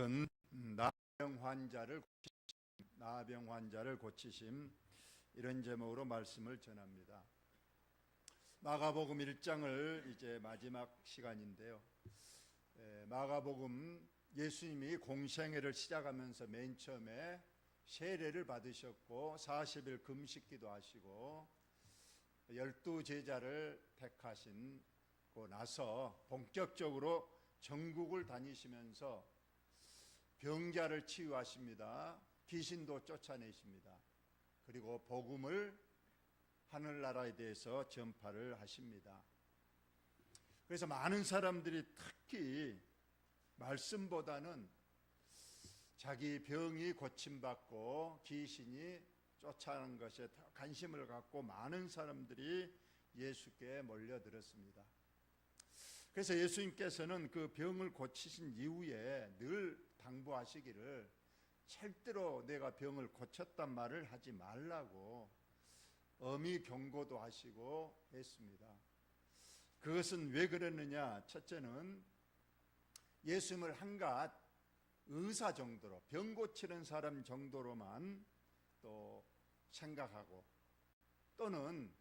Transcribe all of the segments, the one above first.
오늘은 나병 환자를 고치심 이런 제목으로 말씀을 전합니다. 마가복음 1장을 이제 마지막 시간인데요. 마가복음 예수님이 공생애를 시작하면서 맨 처음에 세례를 받으셨고 40일 금식기도 하시고 12제자를 택하시고 나서 본격적으로 전국을 다니시면서 병자를 치유하십니다. 귀신도 쫓아내십니다. 그리고 복음을 하늘나라에 대해서 전파를 하십니다. 그래서 많은 사람들이 특히 말씀보다는 자기 병이 고침받고 귀신이 쫓아가는 것에 관심을 갖고 많은 사람들이 예수께 몰려들었습니다. 그래서 예수님께서는 그 병을 고치신 이후에 늘 당부하시기를 절대로 내가 병을 고쳤단 말을 하지 말라고 엄히 경고도 하시고 했습니다. 그것은 왜 그랬느냐? 첫째는 예수님을 한갓 의사 정도로, 병 고치는 사람 정도로만 또 생각하고, 또는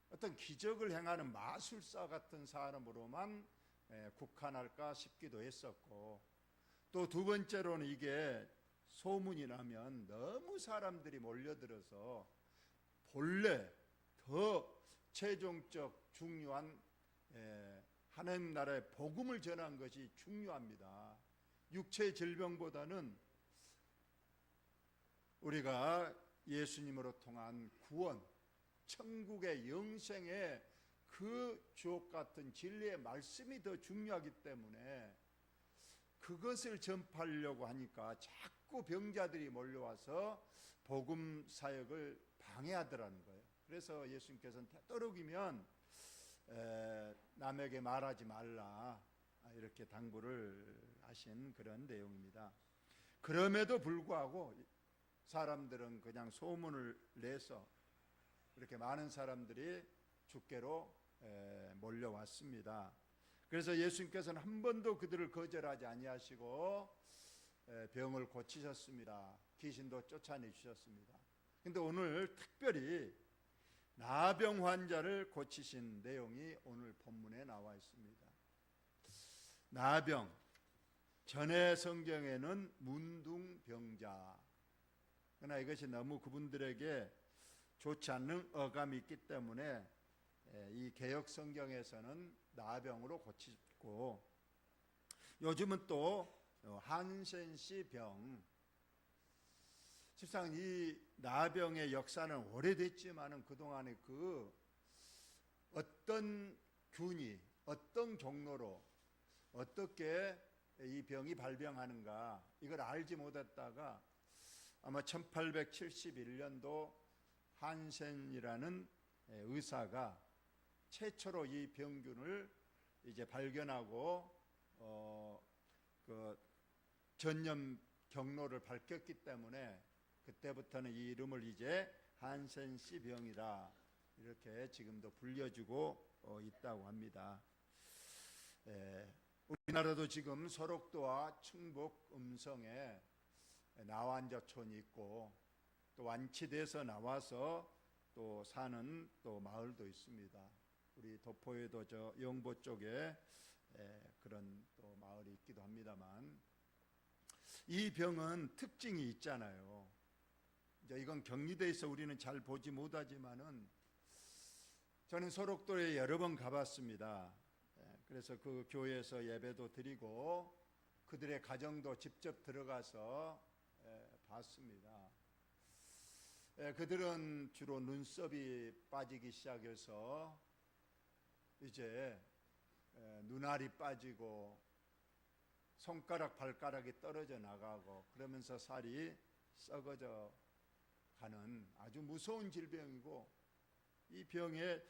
어떤 기적을 행하는 마술사 같은 사람으로만 국한할까 싶기도 했었고, 또 두 번째로는 이게 소문이 나면 너무 사람들이 몰려들어서 본래 더 최종적 중요한 하나님 나라의 복음을 전한 것이 중요합니다. 육체의 질병보다는 우리가 예수님으로 통한 구원, 천국의 영생의 그 주옥 같은 진리의 말씀이 더 중요하기 때문에 그것을 전파하려고 하니까 자꾸 병자들이 몰려와서 복음 사역을 방해하더라는 거예요. 그래서 예수님께서는 되도록이면 남에게 말하지 말라 이렇게 당부를 하신 그런 내용입니다. 그럼에도 불구하고 사람들은 그냥 소문을 내서 이렇게 많은 사람들이 주께로 몰려왔습니다. 그래서 예수님께서는 한 번도 그들을 거절하지 아니하시고 병을 고치셨습니다. 귀신도 쫓아내주셨습니다. 그런데 오늘 특별히 나병 환자를 고치신 내용이 오늘 본문에 나와 있습니다. 나병, 전에 성경에는 문둥병자, 그러나 이것이 너무 그분들에게 좋지 않는 어감이 있기 때문에 이 개역 성경에서는 나병으로 고치고, 요즘은 또 한센시 병. 실상 이 나병의 역사는 오래됐지만은 그동안에 그 어떤 균이 어떤 경로로 어떻게 이 병이 발병하는가 이걸 알지 못했다가 아마 1871년도 한센이라는 의사가 최초로 이 병균을 이제 발견하고 그 전염 경로를 밝혔기 때문에 그때부터는 이 이름을 이제 한센시 병이라 이렇게 지금도 불려주고 있다고 합니다. 우리나라도 지금 소록도와 충북 음성에 나환자촌이 있고 또 완치돼서 나와서 또 사는 또 마을도 있습니다. 우리 도포에도 저 영보 쪽에 그런 또 마을이 있기도 합니다만, 이 병은 특징이 있잖아요. 이제 이건 격리돼 있어 우리는 잘 보지 못하지만은 저는 소록도에 여러 번 가봤습니다. 그래서 그 교회에서 예배도 드리고 그들의 가정도 직접 들어가서 봤습니다. 그들은 주로 눈썹이 빠지기 시작해서 이제 눈알이 빠지고 손가락 발가락이 떨어져 나가고 그러면서 살이 썩어져 가는 아주 무서운 질병이고, 이 병의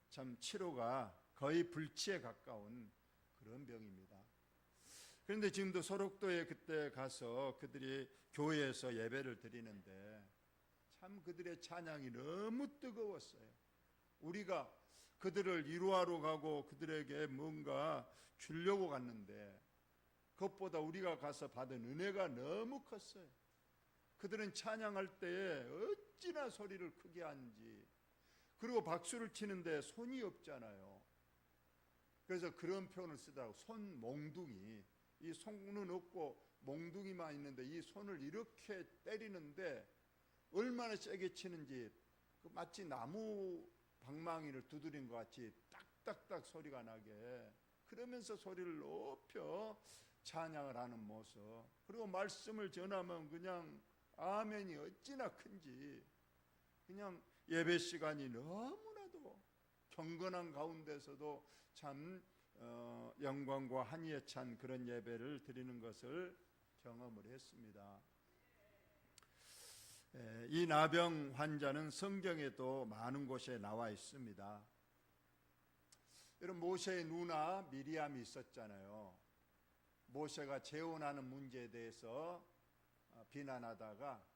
참 치료가 거의 불치에 가까운 그런 병입니다. 그런데 지금도 소록도에 그때 가서 그들이 교회에서 예배를 드리는데 참 그들의 찬양이 너무 뜨거웠어요. 우리가 그들을 위로하러 가고 그들에게 뭔가 주려고 갔는데 그것보다 우리가 가서 받은 은혜가 너무 컸어요. 그들은 찬양할 때에 어찌나 소리를 크게 하는지, 그리고 박수를 치는데 손이 없잖아요. 그래서 그런 표현을 쓰더라고. 손몽둥이. 이 손은 없고 몽둥이만 있는데 이 손을 이렇게 때리는데 얼마나 세게 치는지, 마치 나무 방망이를 두드린 것 같이 딱딱딱 소리가 나게, 그러면서 소리를 높여 찬양을 하는 모습. 그리고 말씀을 전하면 그냥 아멘이 어찌나 큰지, 그냥 예배 시간이 너무나도 경건한 가운데서도 참 영광과 한의에 찬 그런 예배를 드리는 것을 경험을 했습니다. 이 나병 환자는 성경에도 많은 곳에 나와 있습니다. 여러분, 모세의 누나 미리암이 있었잖아요. 모세가 재혼하는 문제에 대해서 비난하다가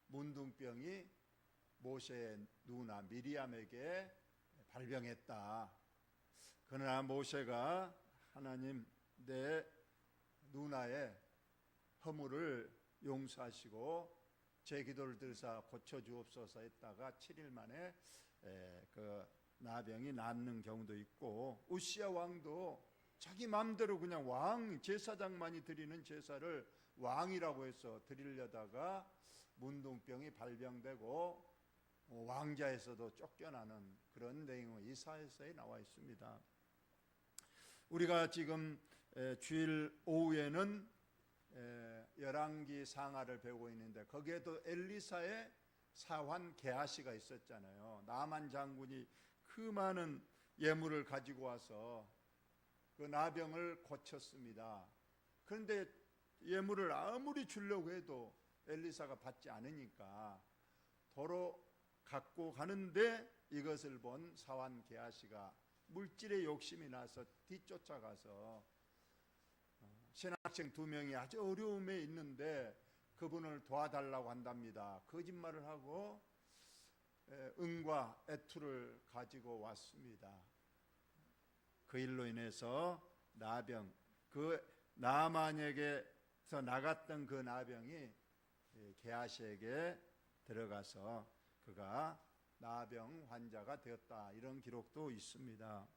문둥병이 모세의 누나 미리암에게 발병했다. 그러나 모세가 하나님, 내 누나의 허물을 용서하시고 제 기도를 들으사 고쳐주옵소서 했다가 7일 만에 그 나병이 낫는 경우도 있고, 우시야 왕도 자기 마음대로 그냥 왕 제사장만이 드리는 제사를 왕이라고 해서 드리려다가 문둥병이 발병되고 왕자에서도 쫓겨나는 그런 내용이 이사야서에 나와 있습니다. 우리가 지금 주일 오후에는 열왕기 상하를 배우고 있는데, 거기에도 엘리사의 사환 게하시가 있었잖아요. 나만 장군이 그 많은 예물을 가지고 와서 그 나병을 고쳤습니다. 그런데 예물을 아무리 주려고 해도 엘리사가 받지 않으니까 도로 갖고 가는데, 이것을 본 사환 게하시가 물질에 욕심이 나서 뒤쫓아가서 신학생 2명이 아주 어려움에 있는데 그분을 도와달라고 한답니다. 거짓말을 하고 은과 애투를 가지고 왔습니다. 그 일로 인해서 나병, 그 나만에게서 나갔던 그 나병이 게하시에게 들어가서 그가 나병 환자가 되었다, 이런 기록도 있습니다.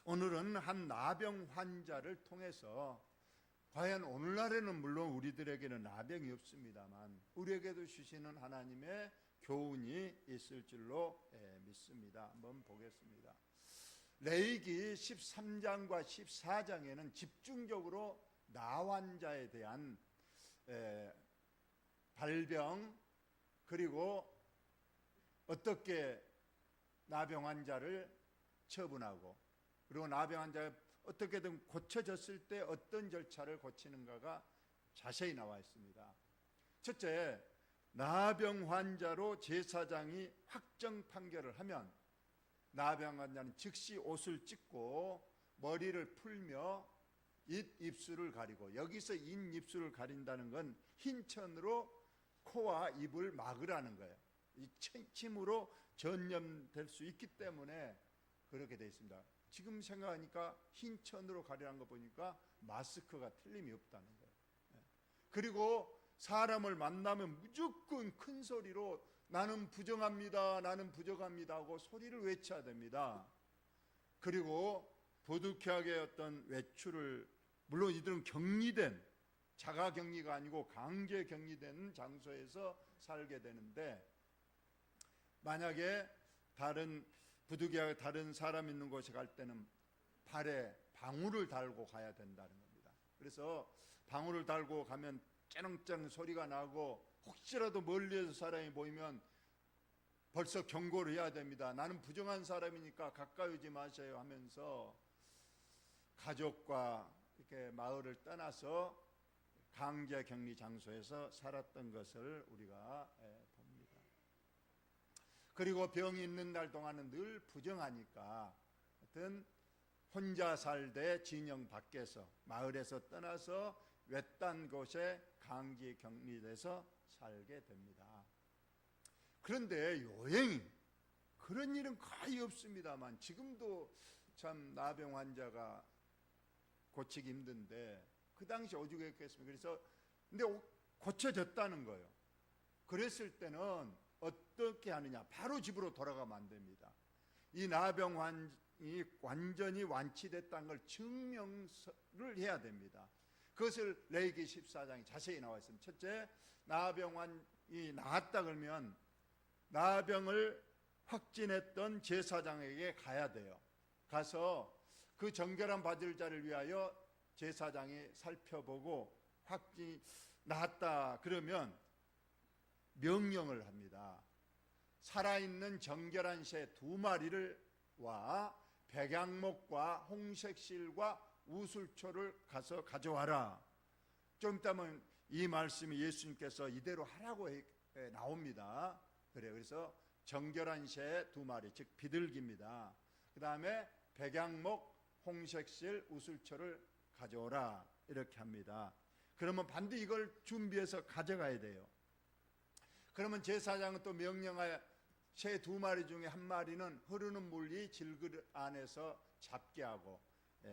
오늘은 한 나병 환자를 통해서, 과연 오늘날에는 물론 우리들에게는 나병이 없습니다만 우리에게도 주시는 하나님의 교훈이 있을 줄로 믿습니다. 한번 보겠습니다. 레위기 13장과 14장에는 집중적으로 나 환자에 대한 발병, 그리고 어떻게 나병 환자를 처분하고, 그리고 나병 환자가 어떻게든 고쳐졌을 때 어떤 절차를 거치는가가 자세히 나와 있습니다. 첫째, 나병 환자로 제사장이 확정 판결을 하면 나병 환자는 즉시 옷을 찢고 머리를 풀며 입술을 가리고, 여기서 입술을 가린다는 건 흰 천으로 코와 입을 막으라는 거예요. 이 침으로 전염될 수 있기 때문에 그렇게 되어 있습니다. 지금 생각하니까 흰 천으로 가리라는 거 보니까 마스크가 틀림이 없다는 거예요. 그리고 사람을 만나면 무조건 큰 소리로 나는 부정합니다, 나는 부정합니다 하고 소리를 외쳐야 됩니다. 그리고 부득이하게 어떤 외출을, 물론 이들은 격리된, 자가 격리가 아니고 강제 격리된 장소에서 살게 되는데, 만약에 부득이하게 다른 사람 있는 곳에 갈 때는 발에 방울을 달고 가야 된다는 겁니다. 그래서 방울을 달고 가면 쩌렁쩌렁 소리가 나고, 혹시라도 멀리에서 사람이 보이면 벌써 경고를 해야 됩니다. 나는 부정한 사람이니까 가까이 오지 마세요 하면서 가족과 이렇게 마을을 떠나서 강제 격리 장소에서 살았던 것을 우리가 봅니다. 그리고 병이 있는 날 동안은 늘 부정하니까 하여튼 혼자 살되 진영 밖에서, 마을에서 떠나서 외딴 곳에 강제 격리돼서 살게 됩니다. 그런데 요행이 그런 일은 거의 없습니다만, 지금도 참 나병 환자가 고치기 힘든데 그 당시 오죽했겠습니까? 그래서 근데 고쳐졌다는 거예요. 그랬을 때는 어떻게 하느냐? 바로 집으로 돌아가면 안 됩니다. 이 나병이 완전히 완치됐다는 걸 증명을 해야 됩니다. 그것을 레위기 14장에 자세히 나와 있습니다. 첫째, 나병이 나았다 그러면 나병을 확진했던 제사장에게 가야 돼요. 가서 그 정결한 받을 자를 위하여 제사장이 살펴보고 확진이 나았다 그러면 명령을 합니다. 살아있는 정결한 새 2마리와 백양목과 홍색실과 우술초를 가서 가져와라. 좀 있다면 이 말씀이 예수님께서 이대로 하라고 나옵니다. 그래서 정결한 새 2마리, 즉 비둘기입니다. 그 다음에 백양목, 홍색실, 우술초를 가져오라 이렇게 합니다. 그러면 반드시 이걸 준비해서 가져가야 돼요. 그러면 제사장은 또 명령하여 새 2마리 중에 1마리는 흐르는 물이 질그릇 안에서 잡게 하고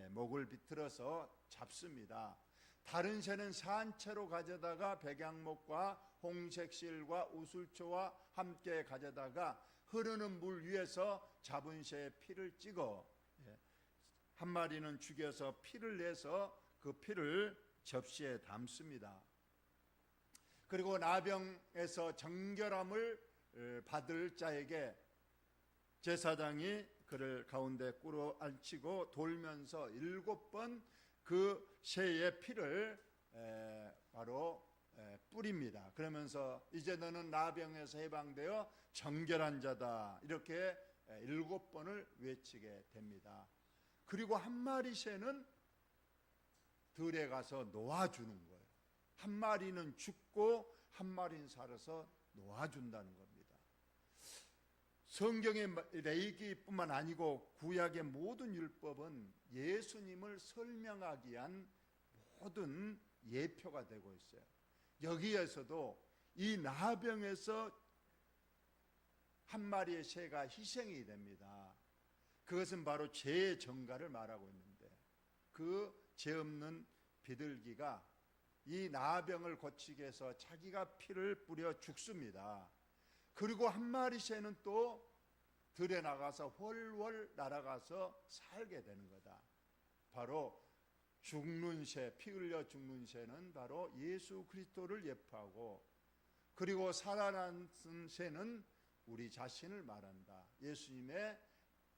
목을 비틀어서 잡습니다. 다른 새는 산채로 가져다가 백양목과 홍색실과 우술초와 함께 가져다가 흐르는 물 위에서 잡은 새의 피를 찍어 1마리는 죽여서 피를 내서 그 피를 접시에 담습니다. 그리고 나병에서 정결함을 받을 자에게 제사장이 그를 가운데 꿇어 앉히고 돌면서 7번 그 새의 피를 바로 뿌립니다. 그러면서 이제 너는 나병에서 해방되어 정결한 자다 이렇게 7번을 외치게 됩니다. 그리고 1마리 새는 들에 가서 놓아주는 거예요. 1마리는 죽고 1마리는 살아서 놓아준다는 겁니다. 성경의 레위기뿐만 아니고 구약의 모든 율법은 예수님을 설명하기 위한 모든 예표가 되고 있어요. 여기에서도 이 나병에서 1마리의 새가 희생이 됩니다. 그것은 바로 죄의 정가를 말하고 있는데 그 죄 없는 비둘기가 이 나병을 고치게 해서 자기가 피를 뿌려 죽습니다. 그리고 1마리 새는 또 들에 나가서 훨훨 날아가서 살게 되는 거다. 바로 죽는 새, 피 흘려 죽는 새는 바로 예수 그리스도를 예표하고, 그리고 살아난 새는 우리 자신을 말한다. 예수님의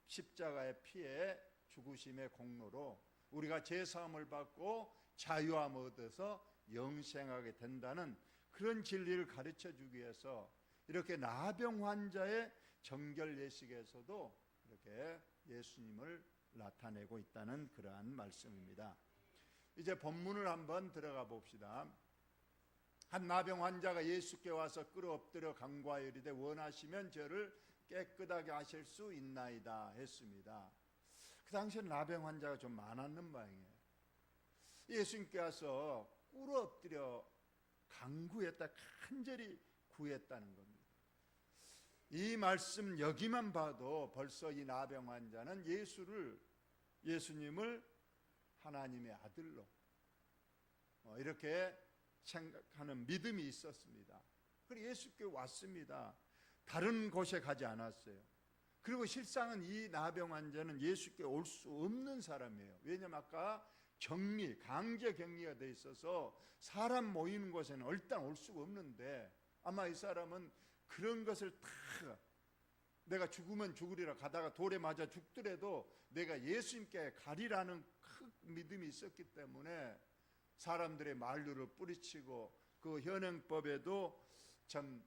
십자가의 피에 죽으심의 공로로 우리가 죄사함을 받고 자유함 얻어서 영생하게 된다는 그런 진리를 가르쳐 주기 위해서 이렇게 나병 환자의 정결 예식에서도 이렇게 예수님을 나타내고 있다는 그러한 말씀입니다. 이제 본문을 한번 들어가 봅시다. 한 나병 환자가 예수께 와서 끌어 엎드려 간구하여 이르되 원하시면 저를 깨끗하게 하실 수 있나이다 했습니다. 그 당시에 나병 환자가 좀 많았는 모양이에요. 예수님께 와서 꿇어 엎드려 간구했다, 간절히 구했다는 겁니다. 이 말씀 여기만 봐도 벌써 이 나병 환자는 예수님을 하나님의 아들로 이렇게 생각하는 믿음이 있었습니다. 그리고 예수께 왔습니다. 다른 곳에 가지 않았어요. 그리고 실상은 이 나병 환자는 예수께 올 수 없는 사람이에요. 왜냐하면 아까 강제 격리가 돼 있어서 사람 모이는 곳에는 일단 올 수가 없는데, 아마 이 사람은 그런 것을 다 내가 죽으면 죽으리라 가다가 돌에 맞아 죽더라도 내가 예수님께 가리라는 큰 믿음이 있었기 때문에 사람들의 만류를 뿌리치고 그 현행법에도 참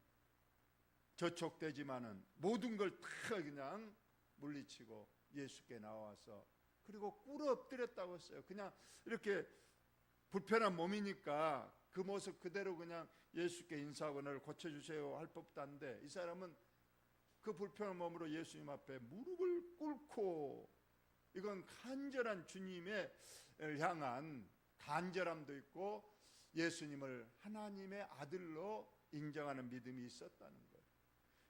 저촉되지만은 모든 걸 다 그냥 물리치고 예수께 나와서, 그리고 꿇어 엎드렸다고 했어요. 그냥 이렇게 불편한 몸이니까 그 모습 그대로 그냥 예수께 인사하고 나를 고쳐주세요 할 법도 한데, 이 사람은 그 불편한 몸으로 예수님 앞에 무릎을 꿇고, 이건 간절한 주님의 향한 간절함도 있고 예수님을 하나님의 아들로 인정하는 믿음이 있었다는 거예요.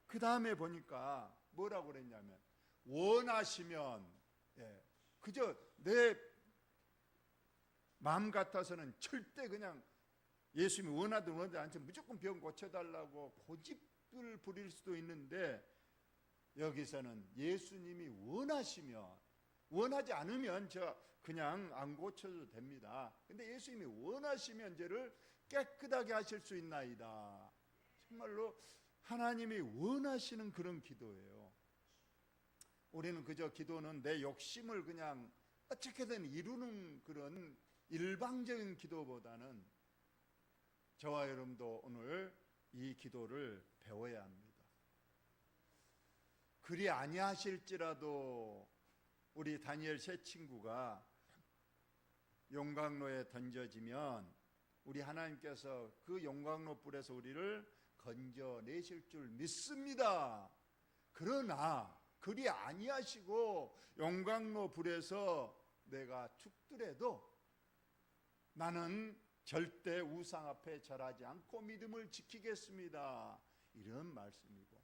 그 다음에 보니까 뭐라고 그랬냐면 원하시면, 그저 마음 같아서는 절대 그냥 예수님이 원하든 원하지 않지만 무조건 병 고쳐달라고 고집을 부릴 수도 있는데, 여기서는 예수님이 원하시면, 원하지 않으면 저 그냥 안 고쳐도 됩니다. 근데 예수님이 원하시면 저를 깨끗하게 하실 수 있나이다. 정말로 하나님이 원하시는 그런 기도예요. 우리는 그저 기도는 내 욕심을 그냥 어떻게든 이루는 그런 일방적인 기도보다는 저와 여러분도 오늘 이 기도를 배워야 합니다. 그리 아니하실지라도 우리 다니엘 세 친구가 용광로에 던져지면 우리 하나님께서 그 용광로 불에서 우리를 건져내실 줄 믿습니다. 그러나 그리 아니하시고 용광로 불에서 내가 죽더라도 나는 절대 우상 앞에 절하지 않고 믿음을 지키겠습니다. 이런 말씀이고,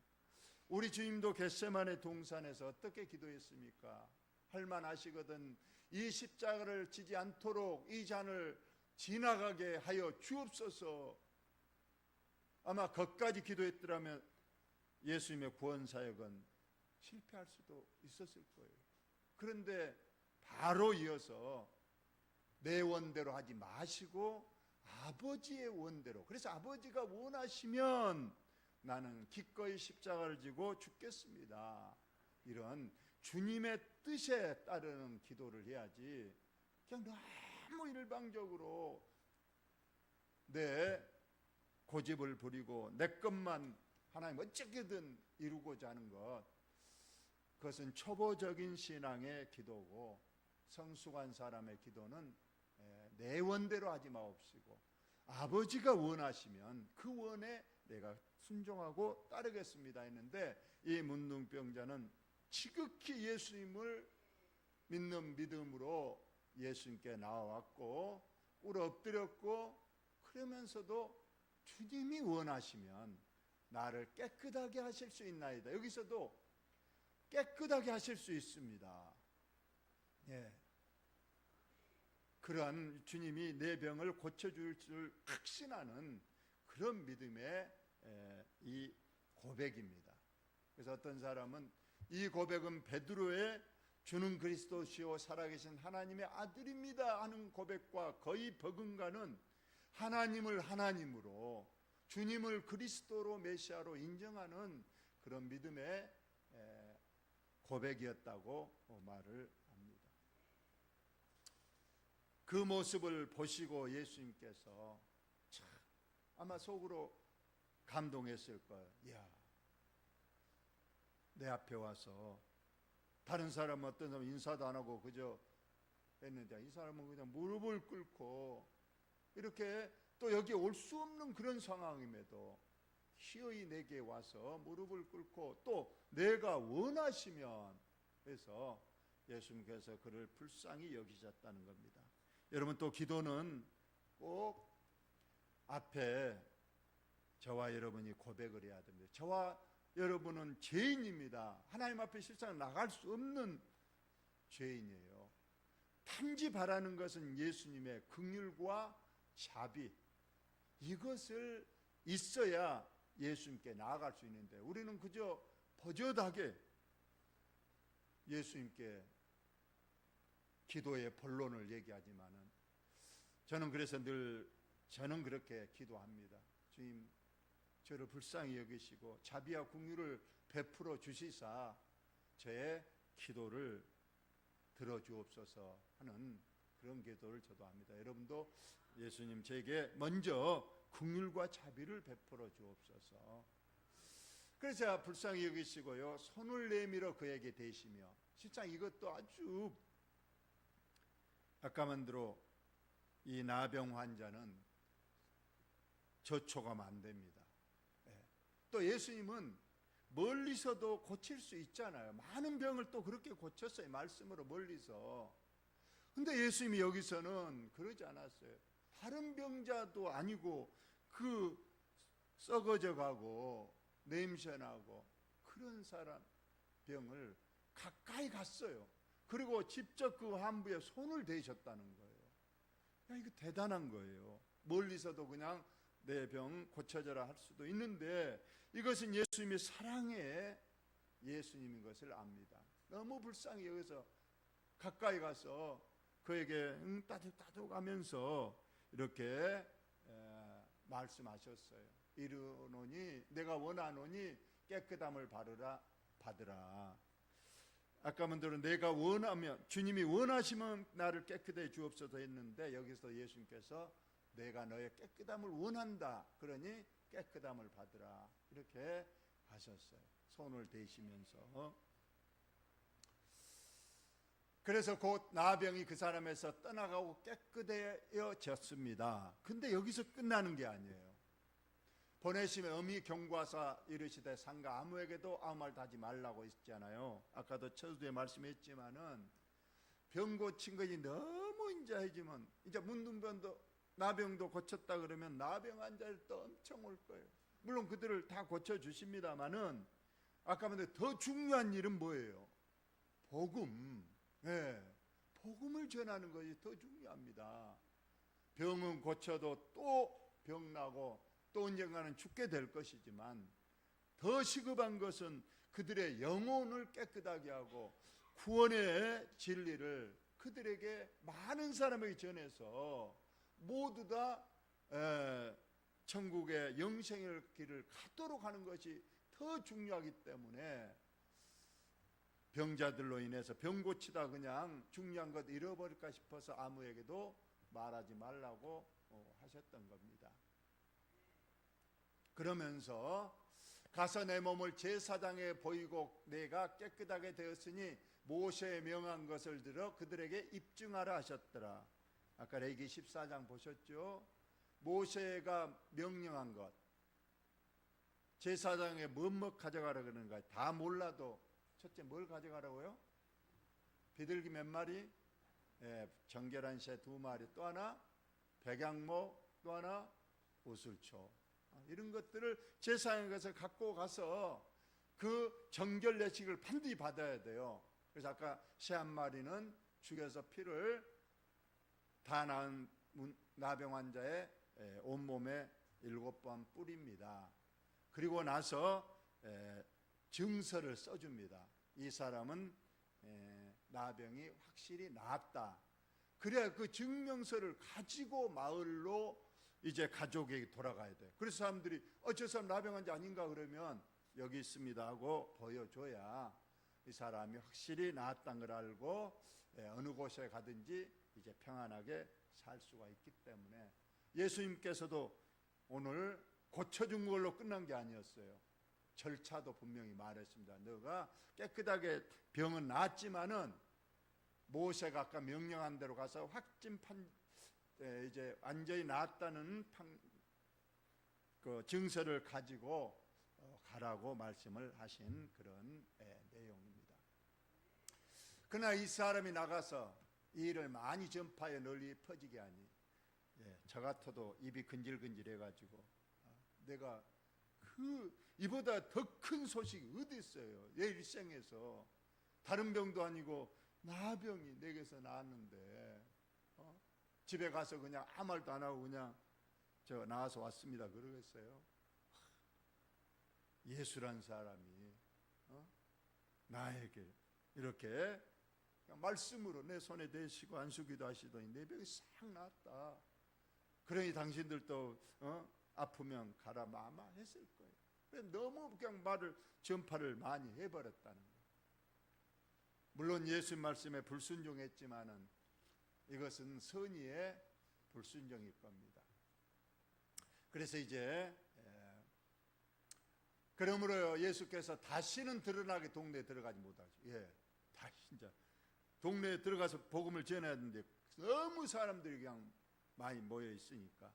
우리 주님도 겟세마네 동산에서 어떻게 기도했습니까? 할만하시거든 이 십자가를 지지 않도록 이 잔을 지나가게 하여 주옵소서. 아마 거기까지 기도했더라면 예수님의 구원 사역은 실패할 수도 있었을 거예요. 그런데 바로 이어서 내 원대로 하지 마시고 아버지의 원대로, 그래서 아버지가 원하시면 나는 기꺼이 십자가를 지고 죽겠습니다. 이런 주님의 뜻에 따르는 기도를 해야지 그냥 너무 일방적으로 내 고집을 부리고 내 것만 하나님 어떻게든 이루고자 하는 것, 그것은 초보적인 신앙의 기도고, 성숙한 사람의 기도는 내 원대로 하지 마옵시고 아버지가 원하시면 그 원에 내가 순종하고 따르겠습니다 했는데, 이 문둥병자는 지극히 예수님을 믿는 믿음으로 예수님께 나와왔고 꿇어 엎드렸고, 그러면서도 주님이 원하시면 나를 깨끗하게 하실 수 있나이다. 여기서도 깨끗하게 하실 수 있습니다. 예. 그러한 주님이 내 병을 고쳐줄 줄 확신하는 그런 믿음의 이 고백입니다. 그래서 어떤 사람은 이 고백은 베드로의 주는 그리스도시요 살아계신 하나님의 아들입니다 하는 고백과 거의 버금가는, 하나님을 하나님으로 주님을 그리스도로 메시아로 인정하는 그런 믿음의 고백이었다고 말을 합니다. 그 모습을 보시고 예수님께서 참 아마 속으로 감동했을 거예요. 이야, 내 앞에 와서 다른 사람, 어떤 사람 인사도 안 하고 그저 했는데 이 사람은 그냥 무릎을 꿇고 이렇게 또 여기 올 수 없는 그런 상황임에도 희어이 내게 와서 무릎을 꿇고 또 내가 원하시면 해서 예수님께서 그를 불쌍히 여기셨다는 겁니다. 여러분, 또 기도는 꼭 앞에 저와 여러분이 고백을 해야 됩니다. 저와 여러분은 죄인입니다. 하나님 앞에 실상 나갈 수 없는 죄인이에요. 단지 바라는 것은 예수님의 긍휼과 자비, 이것을 있어야 예수님께 나아갈 수 있는데, 우리는 그저 버젓하게 예수님께 기도의 본론을 얘기하지만은, 저는 그래서 늘 저는 그렇게 기도합니다. 주님, 저를 불쌍히 여기시고 자비와 긍휼을 베풀어 주시사 저의 기도를 들어주옵소서 하는 그런 기도를 저도 합니다. 여러분도 예수님, 저에게 먼저 긍휼과 자비를 베풀어 주옵소서. 그래서 제가 불쌍히 여기시고요, 손을 내밀어 그에게 대시며, 실상 이것도 아주 아까만 들어 이 나병 환자는 저촉하면 안 됩니다. 또 예수님은 멀리서도 고칠 수 있잖아요. 많은 병을 또 그렇게 고쳤어요, 말씀으로 멀리서. 근데 예수님이 여기서는 그러지 않았어요. 다른 병자도 아니고 그 썩어져 가고 냄새나고 그런 사람 병을 가까이 갔어요. 그리고 직접 그 환부에 손을 대셨다는 거예요. 이거 대단한 거예요. 멀리서도 그냥 내 병 고쳐져라 할 수도 있는데 이것은 예수님의 사랑의 예수님인 것을 압니다. 너무 불쌍히 여기서 가까이 가서 그에게 따뜻따뜻 하면서 이렇게 말씀하셨어요. 이르노니 내가 원하노니 깨끗함을 받으라. 아까 먼저 내가 원하면, 주님이 원하시면 나를 깨끗해 주옵소서 했는데 여기서 예수님께서 내가 너의 깨끗함을 원한다, 그러니 깨끗함을 받으라, 이렇게 하셨어요. 손을 대시면서. 그래서 곧 나병이 그 사람에서 떠나가고 깨끗해졌습니다. 근데 여기서 끝나는 게 아니에요. 보내심에 엄히 경고하사 이르시되 상가 아무에게도 아무 말도 하지 말라고 했잖아요. 아까도 처두에 말씀했지만은 병 고친 것이 너무 인자해지면 이제 문둥병도 나병도 고쳤다 그러면 나병 환자를 또 엄청 올 거예요. 물론 그들을 다 고쳐주십니다마는 아까 말한 더 중요한 일은 뭐예요? 복음. 복음을 전하는 것이 더 중요합니다. 병은 고쳐도 또 병나고 또 언젠가는 죽게 될 것이지만 더 시급한 것은 그들의 영혼을 깨끗하게 하고 구원의 진리를 그들에게 많은 사람에게 전해서 모두 다 천국의 영생의 길을 가도록 하는 것이 더 중요하기 때문에 병자들로 인해서 병 고치다 그냥 중요한 것 잃어버릴까 싶어서 아무에게도 말하지 말라고 하셨던 겁니다. 그러면서 가서 내 몸을 제사장에 보이고 내가 깨끗하게 되었으니 모세의 명한 것을 들어 그들에게 입증하라 하셨더라. 아까 레위기 14장 보셨죠? 모세가 명령한 것, 제사장에 뭐뭐 가져가라 그러는 거야. 다 몰라도 첫째 뭘 가져가라고요? 비둘기 몇 마리? 정결한 새 2마리, 또 하나 백양목, 또 하나 우슬초. 이런 것들을 제사장에 가서 갖고 가서 그 정결 예식을 반드시 받아야 돼요. 그래서 아까 새 한 마리는 죽여서 피를 다 나은 나병 환자의 온몸에 7번 뿌립니다. 그리고 나서 증서를 써줍니다. 이 사람은 나병이 확실히 나았다. 그래야 그 증명서를 가지고 마을로 이제 가족에게 돌아가야 돼요. 그래서 사람들이 저 사람 나병 환자 아닌가 그러면 여기 있습니다 하고 보여줘야 이 사람이 확실히 나았다는 걸 알고 어느 곳에 가든지 이제 평안하게 살 수가 있기 때문에 예수님께서도 오늘 고쳐준 걸로 끝난 게 아니었어요. 절차도 분명히 말했습니다. 너가 깨끗하게 병은 나았지만은 모세가 아까 명령한 대로 가서 이제 완전히 나았다는 그 증서를 가지고 가라고 말씀을 하신 그런 내용입니다. 그러나 이 사람이 나가서 이 일을 많이 전파해 널리 퍼지게 하니 저 같아도 입이 근질근질해가지고 내가 이보다 더 큰 소식이 어디 있어요? 내 일생에서 다른 병도 아니고 나병이 내게서 나았는데 집에 가서 그냥 아무 말도 안 하고 그냥 저 나와서 왔습니다 그러겠어요? 예수란 사람이 나에게 이렇게 말씀으로 내 손에 대시고 안수기도 하시더니 내 병이 싹 나았다. 그러니 당신들도 아프면 가라 마마 했을 거예요. 너무 그냥 전파를 많이 해버렸다는 거예요. 물론 예수 말씀에 불순종했지만은 이것은 선의의 불순종일 겁니다. 그래서 이제 그러므로 예수께서 다시는 드러나게 동네에 들어가지 못하죠. 다시 진짜 동네에 들어가서 복음을 전해야 하는데 너무 사람들이 그냥 많이 모여 있으니까.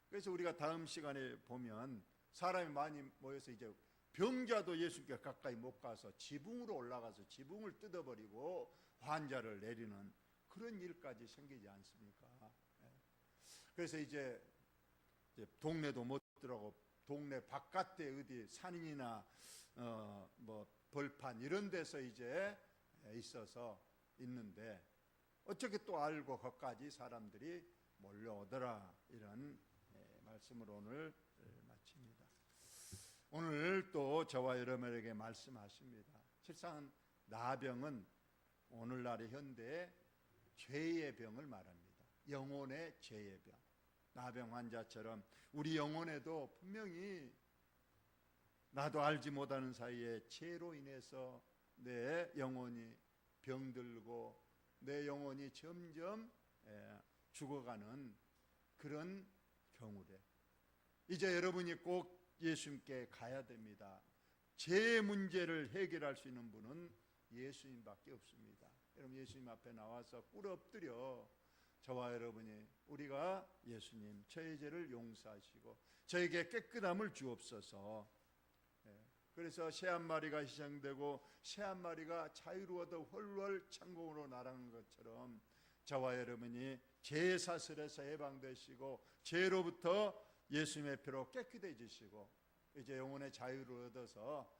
그래서 우리가 다음 시간에 보면 사람이 많이 모여서 이제 병자도 예수께 가까이 못 가서 지붕으로 올라가서 지붕을 뜯어버리고 환자를 내리는 그런 일까지 생기지 않습니까? 그래서 이제 동네도 못 들어가고 동네 바깥에 어디 산이나 뭐 벌판 이런 데서 이제 있어서 있는데 어떻게 또 알고 거기까지 사람들이 몰려오더라. 이런 말씀으로 오늘 마칩니다. 오늘 또 저와 여러분에게 말씀하십니다. 실상 나병은 오늘날의 현대의 죄의 병을 말합니다. 영혼의 죄의 병. 나병 환자처럼 우리 영혼에도 분명히 나도 알지 못하는 사이에 죄로 인해서 내 영혼이 병들고 내 영혼이 점점 죽어가는 그런 경우래. 이제 여러분이 꼭 예수님께 가야 됩니다. 죄의 문제를 해결할 수 있는 분은 예수님밖에 없습니다. 여러분 예수님 앞에 나와서 꿇어 엎드려 저와 여러분이 우리가 예수님 저의 죄를 용서하시고 저에게 깨끗함을 주옵소서. 그래서 새 한 마리가 희생되고 새 한 마리가 자유로워도 헐헐 천국으로 날아간 것처럼 저와 여러분이 죄의 사슬에서 해방되시고 죄로부터 예수님의 피로 깨끗해지시고 이제 영혼의 자유를 얻어서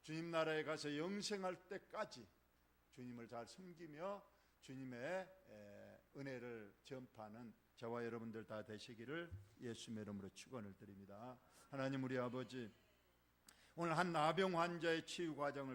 주님 나라에 가서 영생할 때까지 주님을 잘 섬기며 주님의 은혜를 전파하는 저와 여러분들 다 되시기를 예수님의 이름으로 축원을 드립니다. 하나님 우리 아버지, 오늘 한 나병 환자의 치유 과정을